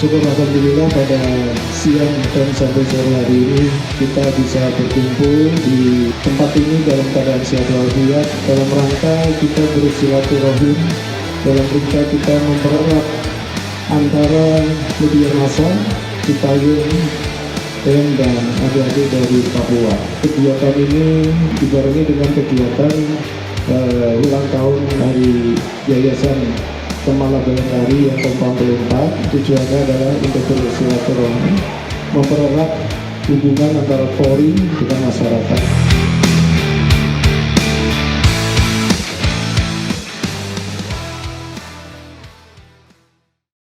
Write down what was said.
syukur alhamdulillah pada siang dan sampai sore hari ini kita bisa berkumpul di tempat ini dalam keadaan sehat walafiat dalam rangka kita bersilaturahim, dalam rangka kita mempererat antara media massa Cipayung dan adik-adik dari Papua. Kegiatan ini dibarengi dengan kegiatan ulang tahun hari Yayasan Kemala Bayangkari yang ke-44. Tujuannya adalah untuk bersilaturahmi, mempererat hubungan antara Polri dengan masyarakat.